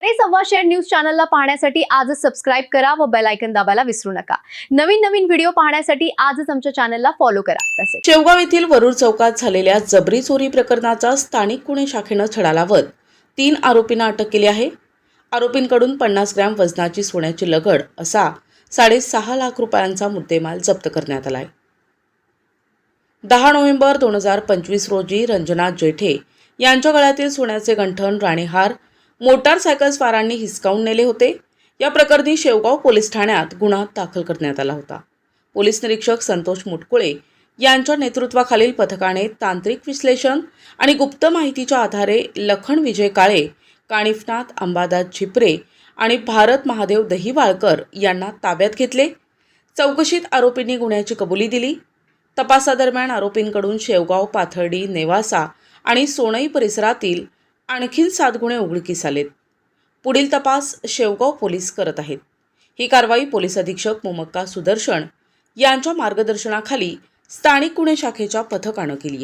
साडे सव्वाशे न्यूज चॅनलला पाहण्यासाठी आजच सबस्क्राइब करा व बेल आयकॉन दाबायला विसरू नका। नवीन व्हिडिओ पाहण्यासाठी आजच आमच्या चॅनलला फॉलो करा। तसेच शेवगाव येथील वरुड चौकात झालेल्या जबरी चोरी प्रकरणाचा स्थानिक गुन्हे शाखेने छडा लावत 3 आरोपींना अटक केली आहे। आरोपींकडून 50 ग्रॅम वजनाची सोन्याची लगड असा 6.5 लाख रुपयांचा मुद्देमाल जप्त करण्यात आला आहे। 10 नोव्हेंबर 2025 रोजी रंजना जेठे यांच्या गळ्यातील सोन्याचे गंठण, राणीहार मोटारसायकल स्वारांनी हिसकावून नेले होते। या प्रकरणी शेवगाव पोलीस ठाण्यात गुन्हा दाखल करण्यात आला होता। पोलीस निरीक्षक संतोष मुटकुळे यांच्या नेतृत्वाखालील पथकाने तांत्रिक विश्लेषण आणि गुप्त माहितीच्या आधारे लखन विजय काळे, कानिफनाथ अंबादास झिपरे आणि भारत महादेव दहिवाळकर यांना ताब्यात घेतले। चौकशीत आरोपींनी गुन्ह्याची कबुली दिली। तपासादरम्यान आरोपींकडून शेवगाव, पाथर्डी, नेवासा आणि सोनई परिसरातील आणखीन 7 गुन्हे उघडकीस आलेत। पुढील तपास शेवगाव पोलीस करत आहेत। ही कारवाई पोलीस अधीक्षक मोमक्का सुदर्शन यांच्या मार्गदर्शनाखाली स्थानिक गुन्हे शाखेच्या पथकाने केली आहे।